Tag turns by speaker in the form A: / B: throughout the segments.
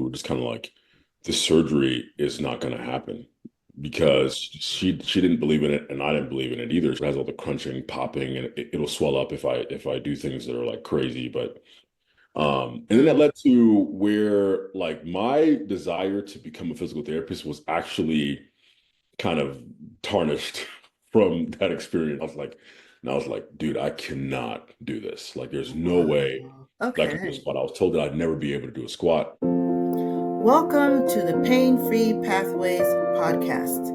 A: were just kind of like, this surgery is not going to happen because she didn't believe in it and I didn't believe in it either. It has all the crunching, popping, and it'll swell up if I do things that are like crazy. But and then that
B: Mm.
A: led to where like my desire to become a physical therapist was actually kind of tarnished from that experience. I was like, dude, I cannot do this. Like, there's no way
B: Wow.
A: that I can do a
B: Okay.
A: squat. I was told that I'd never be able to do a squat.
B: Welcome to the Pain Free Pathways podcast.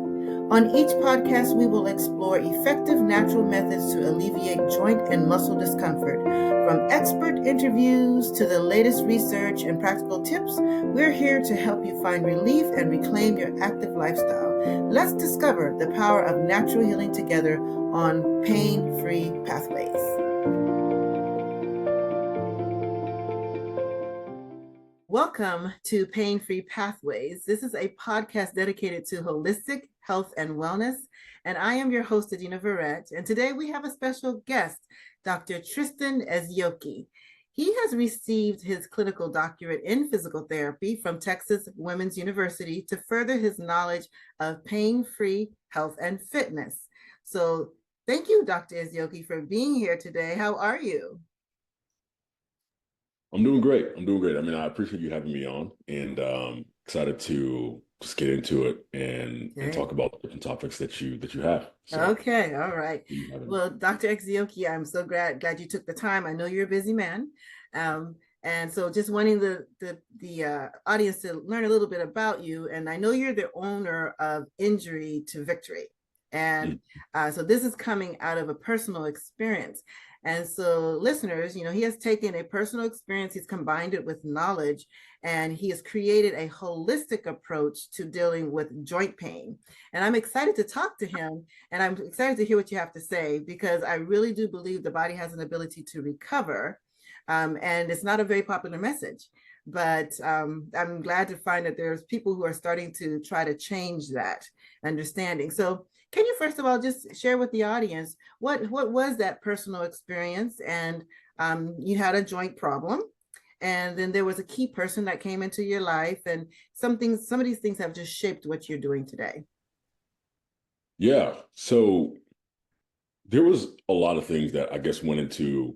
B: On each podcast, we will explore effective natural methods to alleviate joint and muscle discomfort. From expert interviews to the latest research and practical tips, we're here to help you find relief and reclaim your active lifestyle. Let's discover the power of natural healing together on Pain Free Pathways. Welcome to Pain Free Pathways. This is a podcast dedicated to holistic health and wellness. And I am your host, Adina Verrett. And today we have a special guest, Dr. Tristan Ezeoke. He has received his clinical doctorate in physical therapy from Texas Women's University to further his knowledge of pain-free health and fitness. So thank you, Dr. Ezeoke, for being here today. How are you?
A: I'm doing great. I'm doing great. I mean, I appreciate you having me on and excited to just get into it and
B: Okay.
A: talk about different topics that you have. So
B: Okay, all right.
A: you having me.
B: Well, Dr. Exioki, I'm so glad you took the time. I know you're a busy man. Um, and so just wanting the audience to learn a little bit about you. And I know you're the owner of Injury to Victory. And
A: Mm.
B: so this is coming out of a personal experience. And so listeners, he has taken a personal experience, he's combined it with knowledge, and he has created a holistic approach to dealing with joint pain. And I'm excited to talk to him, and I'm excited to hear what you have to say because I really do believe the body has an ability to recover. And it's not a very popular message, but I'm glad to find that there's people who are starting to try to change that understanding. So can you first of all just share with the audience what was that personal experience? And you had a joint problem, and then there was a key person that came into your life, and some of these things have just shaped what you're doing today.
A: Yeah. So there was a lot of things that I guess went into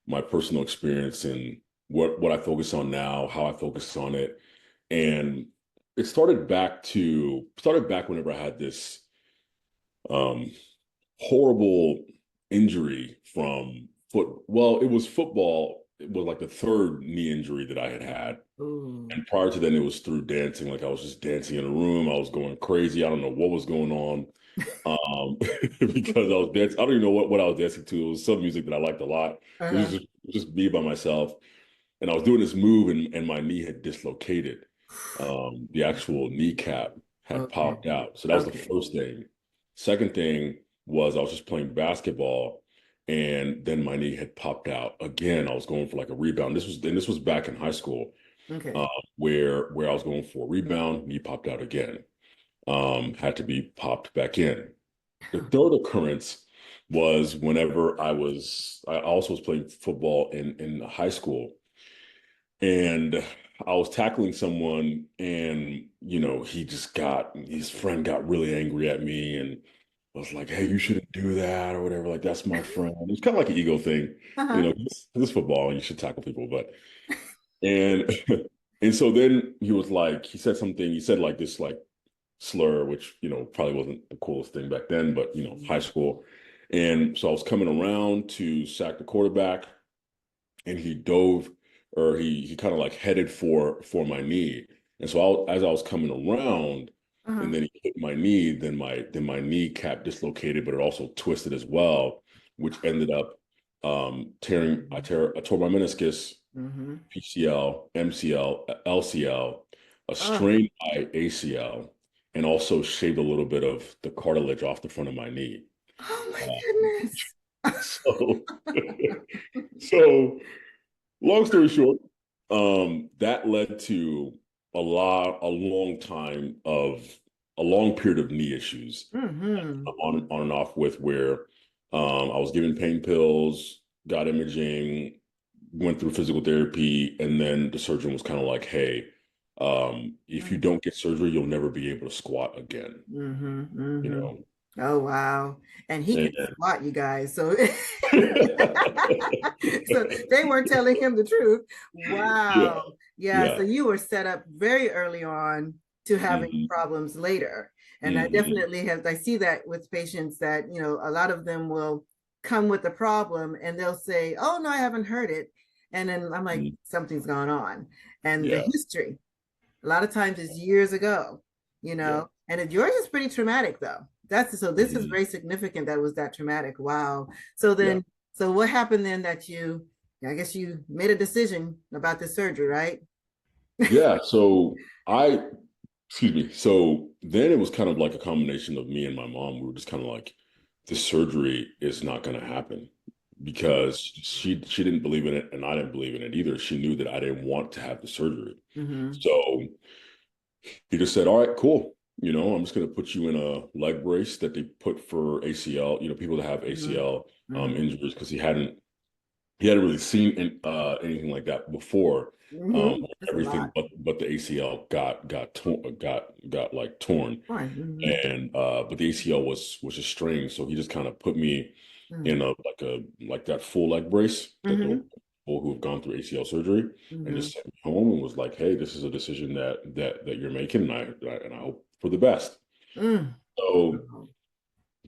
A: my personal experience and what I focus on now, how I focus on it. And it started back whenever I had this um horrible injury from it was football. It was like the third knee injury that I had had.
B: Ooh.
A: And prior to then, it was through dancing. Like I was just dancing in a room. I was going crazy. I don't know what was going on. Because I was dancing. I don't even know what I was dancing to. It was some music that I liked a lot. It was
B: Uh-huh.
A: just me by myself. And I was doing this move and my knee had dislocated. The actual kneecap had
B: Okay.
A: popped out. So that was the
B: Okay.
A: first thing. Second thing was I was just playing basketball and then my knee had popped out again. I was going for like a rebound. This was back in high school,
B: Okay.
A: uh, where I was going for a rebound, knee popped out again. Had to be popped back in. The third occurrence was whenever I also was playing football in high school, and I was tackling someone, and his friend got really angry at me and was like, "Hey, you shouldn't do that," or whatever. Like, that's my friend. It's kind of like an ego thing,
B: Uh-huh.
A: this football, and you should tackle people, but and and so then he said something, he said like this like slur, which probably wasn't the coolest thing back then, but high school. And so I was coming around to sack the quarterback, and he dove, or he kind of like headed for my knee. And so as I was coming around,
B: Uh-huh.
A: and then he hit my knee, then my kneecap dislocated, but it also twisted as well, which ended up I tore my meniscus,
B: Mm-hmm.
A: PCL, MCL, LCL, a
B: Oh,
A: strained my ACL, and also shaved a little bit of the cartilage off the front of my knee.
B: oh my
A: Uh,
B: goodness.
A: so, so long story short, that led to a long time of a long period of knee issues,
B: Mm-hmm.
A: on and off with where I was given pain pills, got imaging, went through physical therapy, and then the surgeon was kind of like, "Hey, if you don't get surgery, you'll never be able to squat again,
B: Mm-hmm,
A: you
B: mm-hmm.
A: know.
B: Oh wow. And he can
A: And
B: squat, you guys. So so they weren't telling him the truth.
A: yeah,
B: Wow. Yeah, so
A: yeah.
B: you were set up very early on to having
A: Hmm.
B: problems later. And I
A: Hmm.
B: definitely have, I see that with patients that, a lot of them will come with the problem and they'll say, "Oh no, I haven't heard it." And then I'm like,
A: Hmm.
B: something's gone on. And the
A: Yeah,
B: history, a lot of times is years ago,
A: yeah.
B: and yours is pretty traumatic though. That's so this is
A: Hmm.
B: very significant that was that traumatic. Wow. So
A: Yeah.
B: then, so what happened then that I guess you made a decision about this surgery, right?
A: Yeah. So excuse me. So then it was kind of like a combination of me and my mom. We were just kind of like, this surgery is not going to happen because she didn't believe in it and I didn't believe in it either. She knew that I didn't want to have the surgery.
B: Mm-hmm.
A: So he just said, all right, cool. I'm just going to put you in a leg brace that they put for ACL, people that have
B: Mm-hmm.
A: ACL
B: Mm-hmm.
A: injuries because he hadn't really seen anything like that before.
B: Mm-hmm. That's a lot.
A: Everything but the ACL got torn, got like torn,
B: Fine. Mm-hmm.
A: and but the ACL was just strained, so he just kind of put me in like that full leg brace that the
B: Mm-hmm.
A: people who have gone through ACL surgery, and
B: Mm-hmm.
A: just sent me home and was like, hey, this is a decision that you're making, and I hope for the best.
B: Mm-hmm.
A: So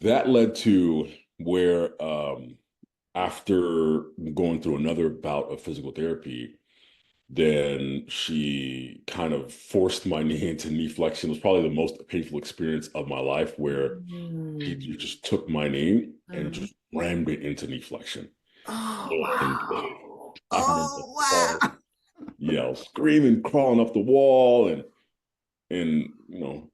A: that led to where after going through another bout of physical therapy, then she kind of forced my knee into knee flexion. It was probably the most painful experience of my life where she
B: Mm-hmm.
A: just took my knee and
B: Mm-hmm.
A: just rammed it into knee flexion.
B: Oh
A: And
B: wow.
A: I remember
B: Oh wow.
A: screaming, crawling up the wall, and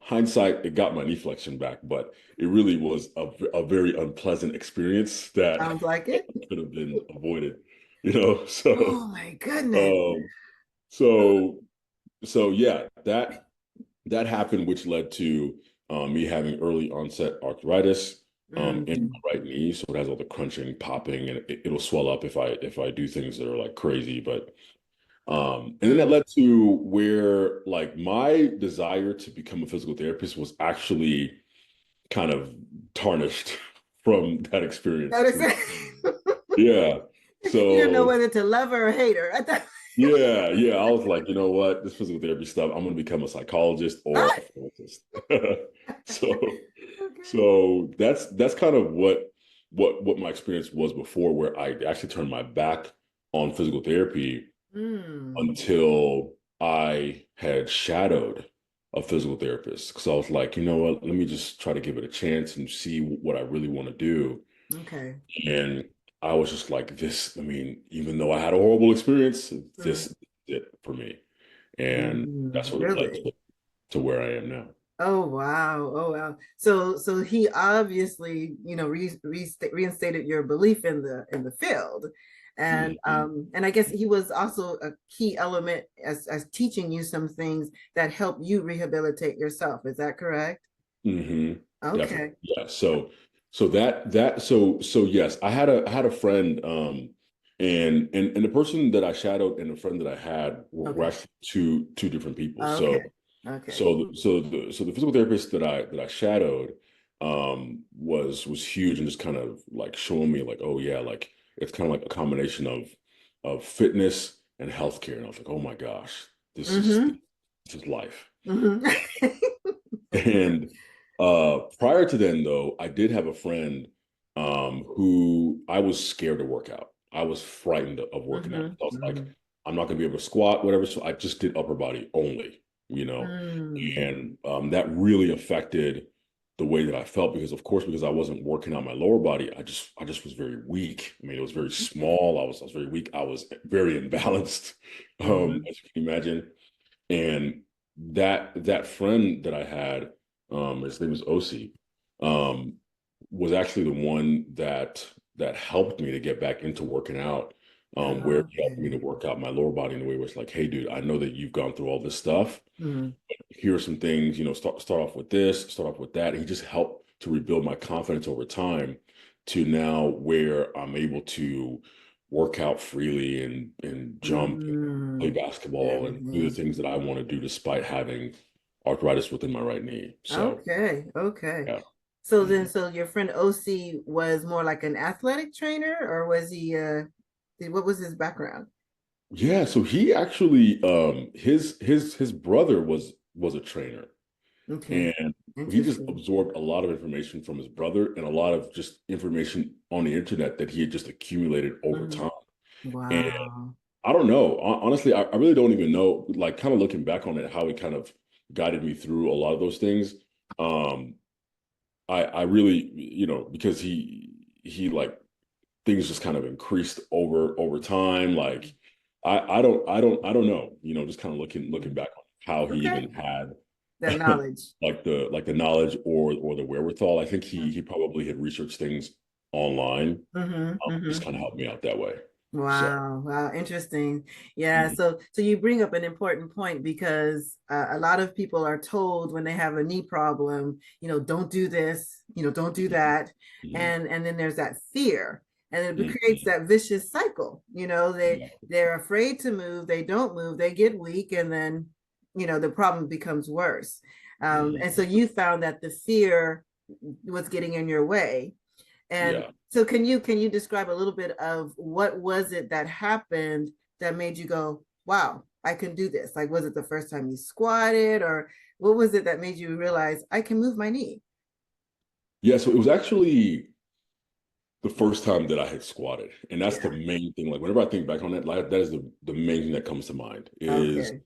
A: hindsight, it got my knee flexion back, but it really was a very unpleasant experience that
B: Sounds like it.
A: could have been avoided, you know. So,
B: Oh my goodness.
A: um, so, so yeah, that happened, which led to me having early onset arthritis in
B: Mm-hmm.
A: my right knee. So it has all the crunching, popping, and it'll swell up if I do things that are like crazy, but. And then that
B: Mm.
A: led to where like my desire to become a physical therapist was actually kind of tarnished from that experience.
B: Notice
A: Yeah.
B: you didn't know
A: So
B: whether to love her or hate her. I thought,
A: yeah, yeah. I was like, you know what? This physical therapy stuff, I'm gonna become a psychologist or a therapist. So
B: okay.
A: so that's kind of what my experience was before, where I actually turned my back on physical therapy
B: Mm.
A: until I had shadowed a physical therapist. Because I was like, you know what, let me just try to give it a chance and see what I really want to do.
B: Okay.
A: And I was just like, this, I mean, even though I had a horrible experience,
B: Mm.
A: this is it for me. And that's
B: Mm.
A: what it led
B: Really?
A: to where I am now.
B: Oh wow. Oh wow. So he obviously, reinstated your belief in the field.
A: Hmm.
B: And I guess he was also a key element as teaching you some things that help you rehabilitate yourself. Is that correct?
A: Hmm. Definitely.
B: Okay.
A: Yeah. So yes, I had a friend, and the person that I shadowed and the friend that I had were
B: Okay.
A: actually two different people.
B: Okay.
A: So
B: Okay.
A: so the physical therapist that I shadowed was huge and just kind of like showing me like, oh yeah, like it's kind of like a combination of fitness and healthcare. And I was like, oh my gosh, this is
B: Mm-hmm.
A: this is life.
B: Mm-hmm.
A: And prior to then, though, I did have a friend who I was scared to work out. I was frightened of working out.
B: Mm-hmm.
A: I was like,
B: Mm-hmm.
A: I'm not gonna be able to squat, whatever. So I just did upper body only,
B: Mm.
A: and that really affected the way that I felt because, of course, because I wasn't working out my lower body, I just was very weak. I mean, it was very small. I was very weak. I was very imbalanced,
B: Mm-hmm.
A: as you can imagine. And that friend that I had, his name was Osi, um, was actually the one that helped me to get back into working out, where he helped me to
B: Okay.
A: work out my lower body in a way where it's like, hey, dude, I know that you've gone through all this stuff.
B: Mm-hmm.
A: Here are some things, start off with this, start off with that. And he just helped to rebuild my confidence over time to now where I'm able to work out freely and jump, play
B: Mm,
A: basketball, and do the
B: everything.
A: things that I want to do despite having arthritis within my right knee. So,
B: Okay, okay.
A: yeah.
B: So then,
A: Mhm.
B: so your friend OC was more like an athletic trainer, or was he? What was his background?
A: Yeah, so he actually his brother was a trainer,
B: Okay,
A: and he just
B: interesting.
A: absorbed a lot of information from his brother and a lot of just information on the internet that he had just accumulated over
B: Mhm.
A: time. And
B: Wow.
A: I don't know. Honestly, I really don't even know, like kind of looking back on it, how he kind of guided me through a lot of those things. Um, I really, because he like things just kind of increased over time. Like I don't know, just kind of looking
B: Mhm.
A: back on how he
B: Okay,
A: even had
B: that knowledge.
A: like the knowledge or the wherewithal. I think he probably had researched things online.
B: Mm-hmm,
A: Just
B: mm-hmm.
A: kind of helped me out that way. So
B: Wow, wow, interesting. Yeah,
A: mhm,
B: so you bring up an important point because a lot of people are told when they have a knee problem, don't do this, don't do
A: mhm,
B: that,
A: mhm,
B: and then there's that fear, and it creates
A: mhm.
B: that vicious cycle. They
A: Yeah.
B: they're afraid to move, they don't move, they get weak, and then the problem becomes worse. And so
A: Mhm.
B: you found that the fear was getting in your way, and
A: Yeah.
B: so can you describe a little bit of what was it that happened that made you go, wow, I can do this? Like, was it the first time you squatted, or what was it that made you realize I can move my knee?
A: Yeah. So it was actually the first time that I had squatted. And that's the
B: Yeah.
A: main thing. Like whenever I think back on it, like that is the main thing that comes to mind is
B: Okay.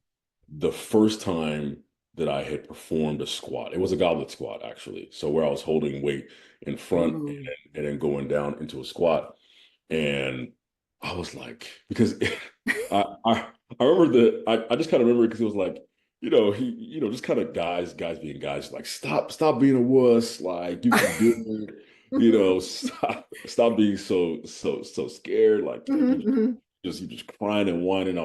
A: the first time that I had performed a squat. It was a goblet squat, actually. So where I was holding weight in front
B: Ooh.
A: and then going down into a squat. And I was like, because I remember I just kind of remember because it was like, just kind of guys being guys, like, stop being a wuss, like you can do it, stop being so scared, like
B: Mhm, mhm.
A: you just crying and whining. And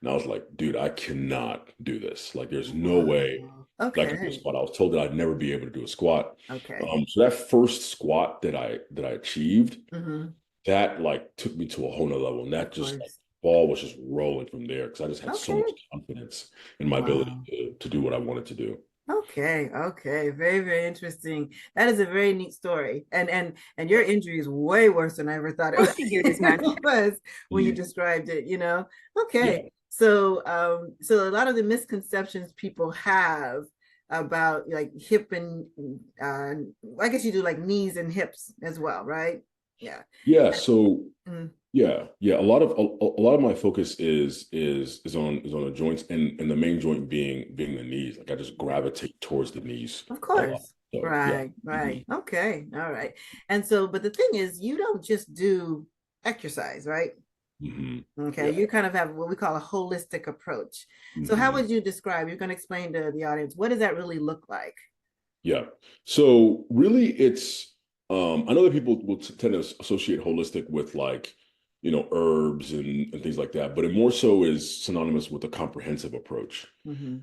A: I was like, dude, I cannot do this. Like, there's no way
B: Wow.
A: that I could do a
B: Okay.
A: squat. I was told that I'd never be able to do a squat.
B: Okay.
A: So that first squat that I achieved,
B: Hmm.
A: that like took me to a whole nother level. And
B: Of
A: that just like
B: course.
A: ball was just rolling from there because I just had so much
B: Okay.
A: confidence in my ability
B: Wow.
A: to do what I wanted to do.
B: Okay, okay. Very, very interesting. That is a very neat story. And your
A: Yeah.
B: injury is way worse than I ever thought
C: I figured as much.
B: it was when you
A: Mhm.
B: described it. Okay.
A: Yeah.
B: So a lot of the misconceptions people have about like hip and I guess you do like knees and hips as well, right? Yeah.
A: Yeah. So
B: Mm,
A: yeah. A lot of my focus is on the joints and the main joint being the knees. Like I just
B: yeah.
A: gravitate towards the knees
B: Of
A: a lot.
B: course.
A: So yeah.
B: Right,
A: Mhm.
B: right. Okay. All right. And so, but the thing is, you don't just do exercise, right?
A: Mhm.
B: Okay.
A: Yeah.
B: You kind of have what we call a holistic approach. So, how
A: Mhm.
B: would you describe? You're going to explain to the audience, what does that really look like?
A: Yeah. So really I know that people will tend to associate holistic with like, herbs and things like that, but it more so is synonymous with a comprehensive approach,
B: Mm-hmm.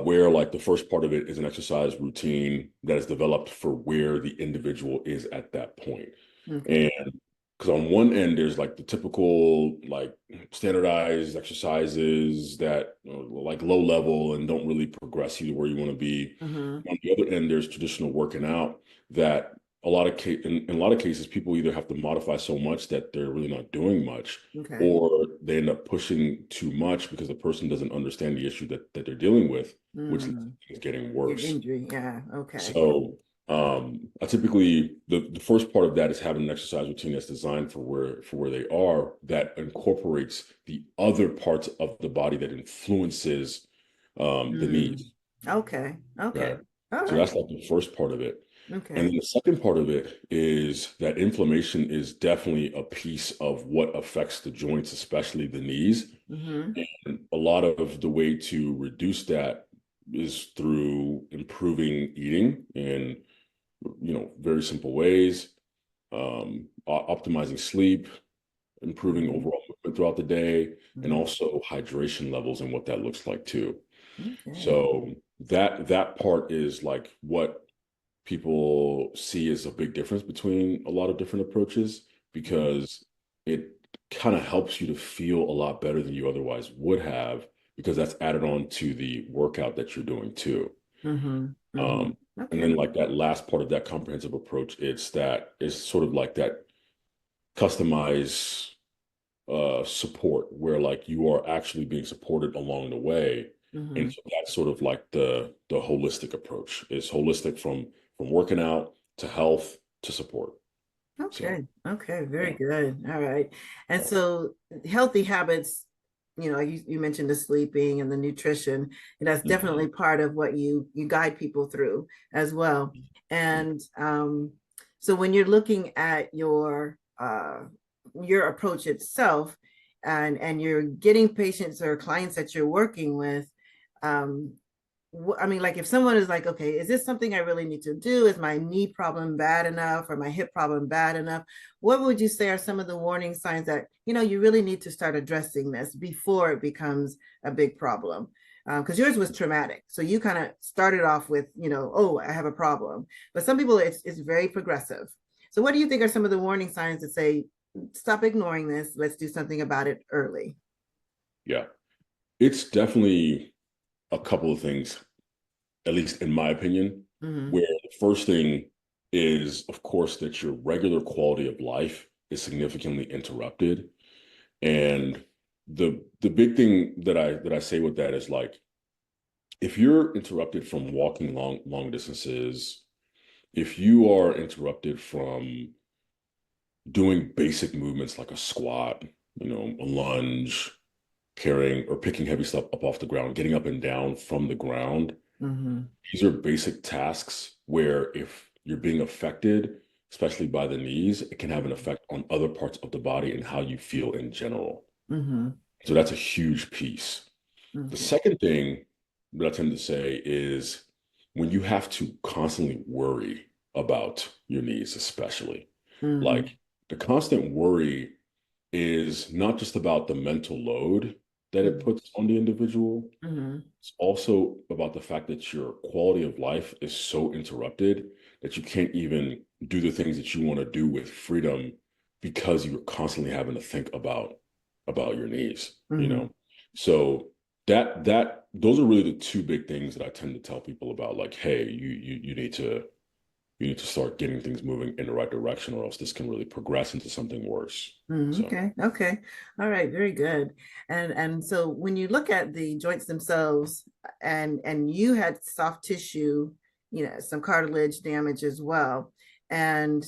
A: where like the first part of it is an exercise routine that is developed for where the individual is at that point.
B: Okay.
A: And because on one end, there's like the typical like standardized exercises that like low level and don't really progress you to where you want to be.
B: Mm-hmm.
A: On the other end, there's traditional working out that in a lot of cases, people either have to modify so much that they're really not doing much,
B: Okay.
A: or they end up pushing too much because the person doesn't understand the issue that they're dealing with, which leads to
B: Mm.
A: things getting
B: Your
A: worse.
B: injury. Yeah. Okay.
A: So I typically the first part of that is having an exercise routine that's designed for where they are that incorporates the other parts of the body that influences the
B: Mm.
A: knees.
B: Okay. Okay.
A: Okay.
B: All
A: So
B: right.
A: that's like the first part of it. And
B: Okay.
A: then the second part of it is that inflammation is definitely a piece of what affects the joints, especially the knees.
B: Mm-hmm.
A: And a lot of the way to reduce that is through improving eating and very simple ways, optimizing sleep, improving
B: Mm-hmm.
A: overall movement throughout the day, and
B: Mm-hmm.
A: also hydration levels and what that looks like too.
B: Okay.
A: So that part is like what people see as a big difference between a lot of different approaches
B: Mm-hmm.
A: because it kind of helps you to feel a lot better than you otherwise would have because that's added on to the workout that you're doing too.
B: Mm-hmm. Mm-hmm.
A: Um, and
B: Okay.
A: then like that last part of that comprehensive approach, it's sort of like that customized support where like you are actually being supported along the way.
B: Mm-hmm.
A: And so that's sort of like the holistic approach. It's holistic from working out to health to support. So
B: Okay. Okay. Very
A: yeah.
B: good. All right. And so healthy habits, you mentioned the sleeping and the nutrition, and that's
A: Mhm.
B: definitely part of what you guide people through as well. And so when you're looking at your approach itself, and you're getting patients or clients that you're working with, um, I mean, like if someone is like, okay, is this something I really need to do? Is my knee problem bad enough or my hip problem bad enough? What would you say are some of the warning signs that, you really need to start addressing this before it becomes a big problem? Because yours was traumatic. So you kind of started off with, oh, I have a problem. But some people, it's very progressive. So what do you think are some of the warning signs that say, stop ignoring this, let's do something about it early?
A: Yeah. It's definitely a couple of things, at least in my opinion,
B: Mm-hmm.
A: where the first thing is, of course, that your regular quality of life is significantly interrupted. And the big thing that I say with that is like if you're interrupted from walking long distances, if you are interrupted from doing basic movements like a squat, a lunge, carrying or picking heavy stuff up off the ground, getting up and down from the ground.
B: Mm-hmm.
A: These are basic tasks where if you're being affected, especially by the knees, it can have an effect on other parts of the body and how you feel in general.
B: Mm-hmm.
A: So that's a huge piece. The
B: Okay.
A: second thing that I tend to say is when you have to constantly worry about your knees, especially,
B: Mm-hmm.
A: like the constant worry is not just about the mental load that it puts on the individual.
B: Mm-hmm.
A: It's also about the fact that your quality of life is so interrupted that you can't even do the things that you want to do with freedom because you're constantly having to think about your needs, you
B: Mm-hmm.
A: know? So that those are really the two big things that I tend to tell people about, like, hey, you need to start getting things moving in the right direction, or else this can really progress into something worse. So
B: Okay. Okay. All right. Very good. And so when you look at the joints themselves, and you had soft tissue, some cartilage damage as well. And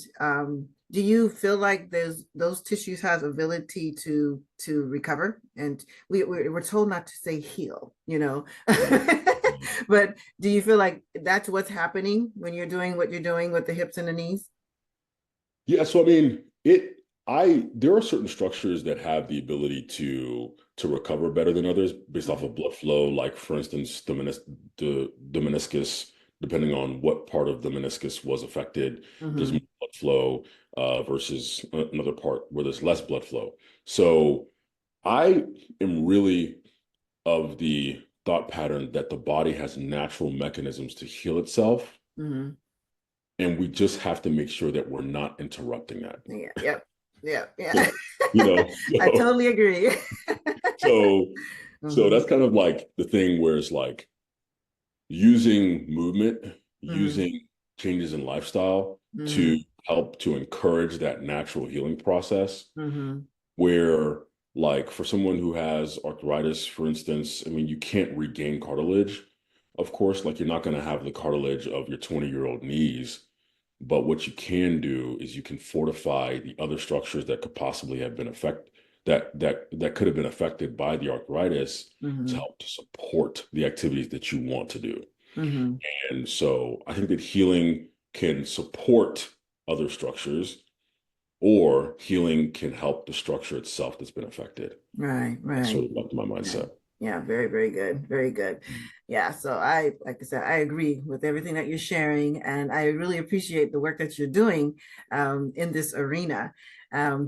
B: do you feel like those tissues have ability to recover? And we're told not to say heal.
A: mhm.
B: But do you feel like that's what's happening when you're doing what you're doing with the hips and the knees?
A: Yeah, so I mean, there are certain structures that have the ability to recover better than others based off of blood flow. Like for instance, the meniscus, depending on what part of the meniscus was affected, there's more
B: Mm-hmm.
A: blood flow versus another part where there's less blood flow. So I am really of the thought pattern that the body has natural mechanisms to heal itself,
B: Mm-hmm.
A: and we just have to make sure that we're not interrupting that.
B: Yeah, yep, yeah,
A: Yeah.
B: yeah.
A: You know,
B: I
A: so
B: totally agree.
A: so so
B: Hmm.
A: that's kind of like the thing where it's like using movement,
B: Hmm.
A: using changes in lifestyle to
B: Hmm.
A: help to encourage that natural healing process
B: Hmm.
A: where like for someone who has arthritis, for instance, I mean, you can't regain cartilage. Of course, like you're not going to have the cartilage of your 20-year-old knees. But what you can do is you can fortify the other structures that could possibly have been affected that could have been affected by the arthritis to
B: Hmm.
A: help to support the activities that you want to do.
B: Hmm.
A: And so I think that healing can support other structures or healing can help the structure itself that's been affected.
B: Right,
A: That's
B: right.
A: sort of like my
B: Right.
A: mindset.
B: Yeah, very, very good. Very good. Yeah, so like I said, I agree with everything that you're sharing, and I really appreciate the work that you're doing in this arena.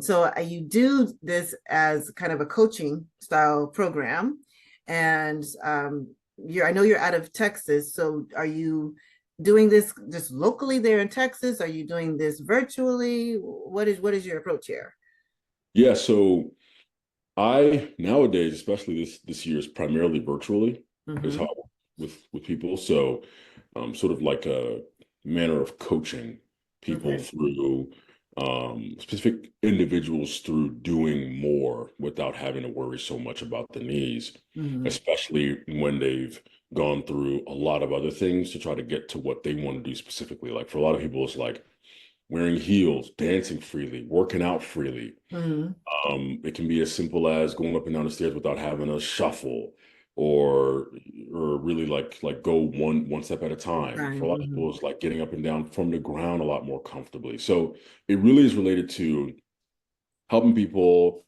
B: So you do this as kind of a coaching style program, and I know you're out of Texas. So are you doing this just locally there in Texas? Are you doing this virtually? What is your approach here?
A: Yeah, so I nowadays, especially this year, is primarily virtually is how
B: Mm-hmm.
A: I work with people. So sort of like a manner of coaching people
B: Okay.
A: through specific individuals through doing more without having to worry so much about the knees,
B: Mm-hmm.
A: especially when they've gone through a lot of other things to try to get to what they want to do specifically. Like for a lot of people, it's like wearing heels, dancing freely, working out freely.
B: Mm-hmm.
A: It can be as simple as going up and down the stairs without having a shuffle, or really like go one step at a time. For a
B: Time.
A: lot of
B: Mm-hmm.
A: people, it's like getting up and down from the ground a lot more comfortably. So it really is related to helping people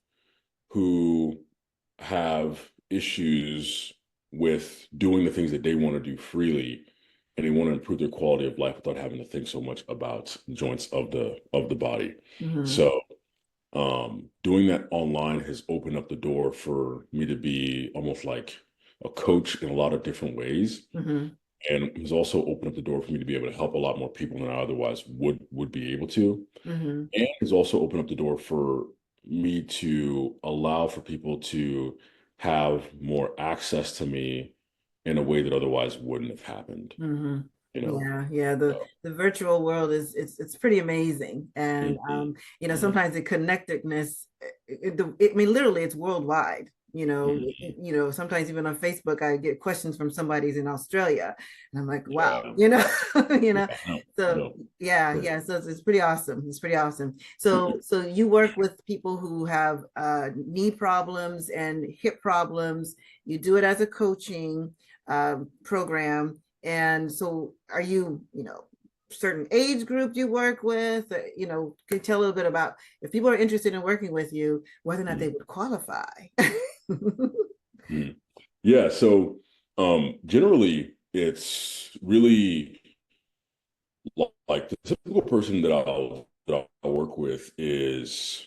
A: who have issues with doing the things that they want to do freely, and they want to improve their quality of life without having to think so much about joints of the body.
B: Mm-hmm.
A: So doing that online has opened up the door for me to be almost like a coach in a lot of different ways,
B: Mm-hmm.
A: and has also opened up the door for me to be able to help a lot more people than I otherwise would be able to,
B: Mm-hmm.
A: and has also opened up the door for me to allow for people to have more access to me in a way that otherwise wouldn't have happened,
B: Mm-hmm.
A: you know?
B: Yeah, yeah. The
A: So,
B: the virtual world is it's pretty amazing, and
A: mhm, yeah,
B: sometimes the connectedness, I mean, literally, it's worldwide.
A: mhm,
B: Sometimes even on Facebook, I get questions from somebody's in Australia, and I'm like, wow,
A: yeah,
B: you know.
A: yeah, no,
B: So
A: no,
B: yeah,
A: sure.
B: yeah. So it's pretty awesome. It's pretty awesome. So you work with people who have knee problems and hip problems. You do it as a coaching program. And so are certain age group you work with? Can you tell a little bit about if people are interested in working with you, whether or not they
A: Mhm,
B: would qualify?
A: mhm. Yeah, so generally it's really like the typical person that I'll work with is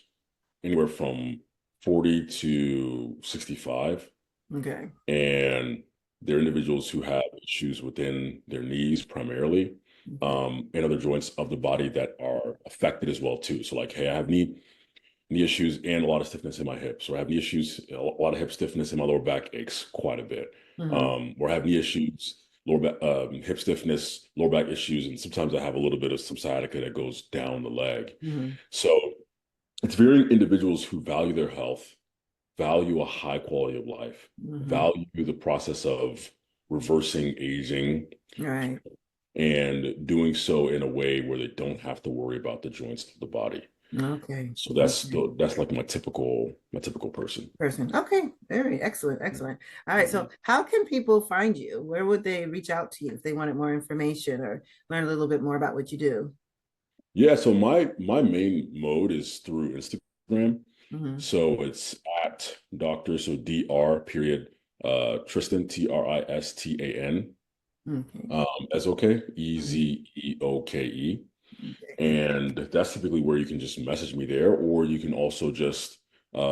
A: anywhere from 40 to 65,
B: Okay.
A: and they're individuals who have issues within their knees primarily,
B: Okay.
A: and other joints of the body that are affected as well too. So like, hey, I have knee issues and a lot of stiffness in my hips, or I have knee issues, a lot of hip stiffness, and my lower back aches quite a bit.
B: Mm-hmm.
A: Or I have knee issues, lower back, hip stiffness, lower back issues, and sometimes I have a little bit of some sciatica that goes down the leg.
B: Mm-hmm.
A: So it's very individuals who value their health, value a high quality of life,
B: Mm-hmm.
A: value the process of reversing aging,
B: Right.
A: and doing so in a way where they don't have to worry about the joints of the body.
B: Okay.
A: So
B: Okay.
A: that's like my typical person.
B: Person. Okay. Very excellent. Excellent. All right. So
A: Mhm.
B: how can people find you? Where would they reach out to you if they wanted more information or learn a little bit more about what you do?
A: Yeah, so my main mode is through Instagram.
B: Mm-hmm.
A: So it's at Doctor, so Dr. period Tristan Tristan
B: Okay.
A: Ezeoke
B: Mhm.
A: Ezeoke.
B: Okay.
A: And that's typically where you can just message me there, or you can also just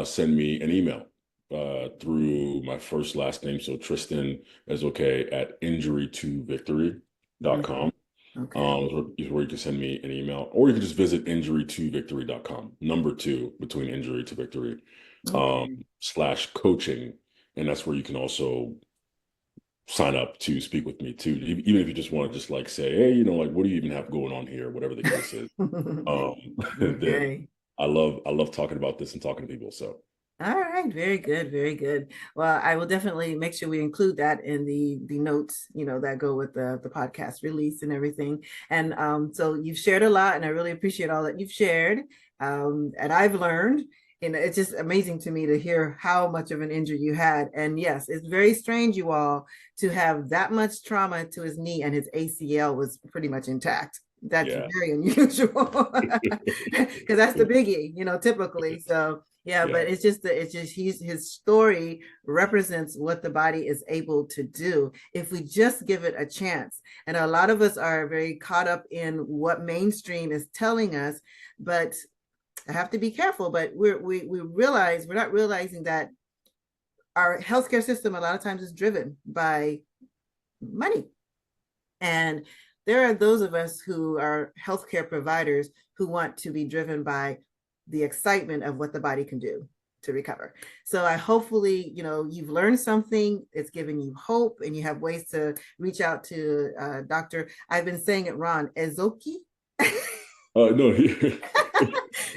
A: send me an email through my first last name. So Tristan is okay at
B: Mhm.
A: injury2victory.com.
B: Okay.
A: Is where you can send me an email, or you can just visit injury2victory.com, number two between injury to victory,
B: Okay.
A: /coaching. And that's where you can also sign up to speak with me too. Even if you just want to just like say, hey, like what do you even have going on here, whatever the case is. Um, then
B: Okay.
A: I love talking about this and talking to people. So
B: All right, very good, very good. Well, I will definitely make sure we include that in the notes, that go with the podcast release and everything. And so you've shared a lot, and I really appreciate all that you've shared. And I've learned, and it's just amazing to me to hear how much of an injury you had. And yes, it's very strange, you all, to have that much trauma to his knee and his ACL was pretty much intact. That's
A: yeah.
B: very unusual because that's the biggie, typically. So yeah,
A: Yeah.
B: but it's just his story represents what the body is able to do if we just give it a chance. And a lot of us are very caught up in what mainstream is telling us, but I have to be careful. But we realize we're not realizing that our healthcare system a lot of times is driven by money. And there are those of us who are healthcare providers who want to be driven by the excitement of what the body can do. to recover. So I hopefully, you've learned something. It's giving you hope, and you have ways to reach out to Dr. I've been saying it wrong, Ezeoke.
A: No.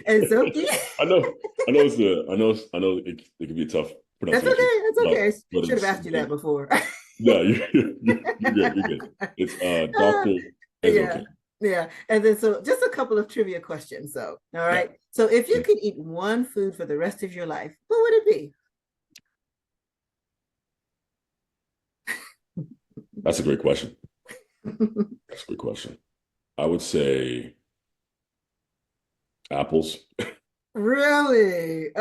B: Ezeoke.
A: I know. I know. It can be a tough
B: That's okay.
A: pronunciation.
B: That's okay.
A: But
B: Should have asked you that before.
A: No, you're good. You're good. It's Dr.
B: Yeah.
A: Ezeoke.
B: Yeah. And then so just a couple of trivia questions. So, all right.
A: Yeah.
B: So if you could eat one food for the rest of your life, what would it be?
A: That's a great question. That's a great question. I would say apples.
B: Really?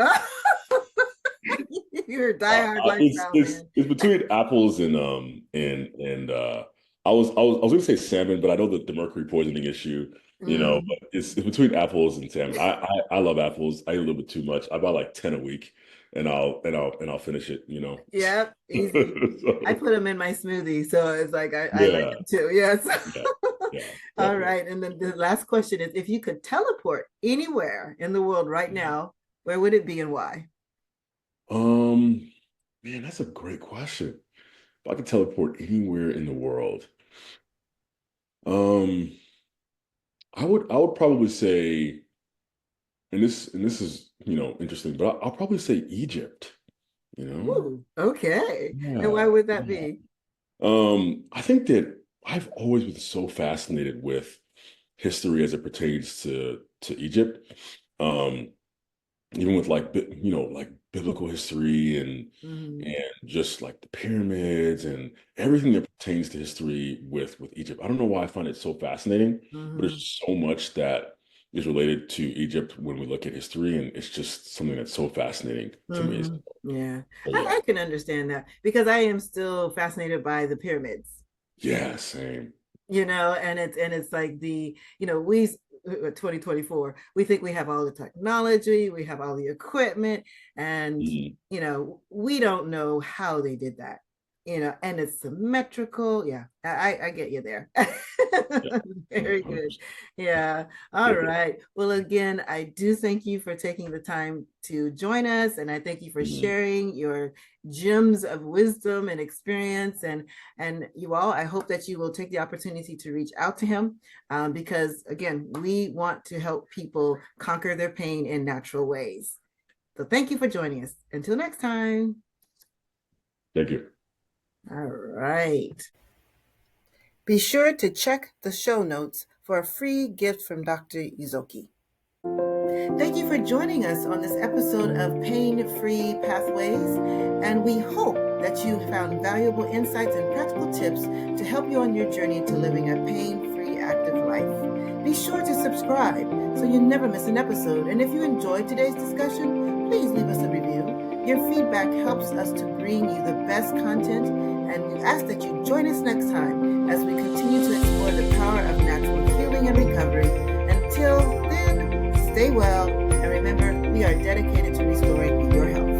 B: You're a diehard lifestyle man.
A: It's between apples and I was gonna say salmon, but I know that the mercury poisoning issue, but it's between apples and salmon. I love apples. I eat a little bit too much. I buy like 10 a week, and I'll finish it.
B: Yep, easy.
A: So,
B: I put them in my smoothie, so it's like I like
A: yeah,
B: them too. Yes.
A: yeah, yeah,
B: All
A: definitely.
B: right. And then the last question is, if you could teleport anywhere in the world right now, where would it be and why?
A: Um, Man, that's a great question. If I could teleport anywhere in the world, um, I would probably say, and this is interesting, but I'll probably say Egypt. You know,
B: Ooh, okay. And why
A: yeah,
B: would that
A: yeah.
B: be?
A: I think that I've always been so fascinated with history as it pertains to Egypt. Um, Even with like biblical history
B: Mhm,
A: and just like the pyramids and everything that pertains to history with Egypt. I don't know why I find it so fascinating, but
B: mhm,
A: there's so much that is related to Egypt when we look at history, and it's just something that's so fascinating to me.
B: mhm. Yeah,
A: So yeah,
B: I can understand that because I am still fascinated by the pyramids.
A: yeah, same.
B: And it's like we 2024, we think we have all the technology, we have all the equipment, and
A: Mhm.
B: we don't know how they did that, and it's symmetrical. Yeah, I get you there.
A: Yeah,
B: Very good.
A: 100%.
B: Yeah. All right. Well, again, I do thank you for taking the time to join us, and I thank you for
A: Mhm.
B: sharing your gems of wisdom and experience. And you all, I hope that you will take the opportunity to reach out to him, because, again, we want to help people conquer their pain in natural ways. So thank you for joining us. Until next time.
A: Thank you.
B: All right. Be sure to check the show notes for a free gift from Dr. Ezeoke. Thank you for joining us on this episode of Pain Free Pathways, and we hope that you found valuable insights and practical tips to help you on your journey to living a pain-free, active life. Be sure to subscribe so you never miss an episode, and if you enjoyed today's discussion, please leave us a review. Your feedback helps us to bring you the best content, and we ask that you join us next time as we continue to explore the power of natural healing and recovery. Until then, stay well, and remember, we are dedicated to restoring your health.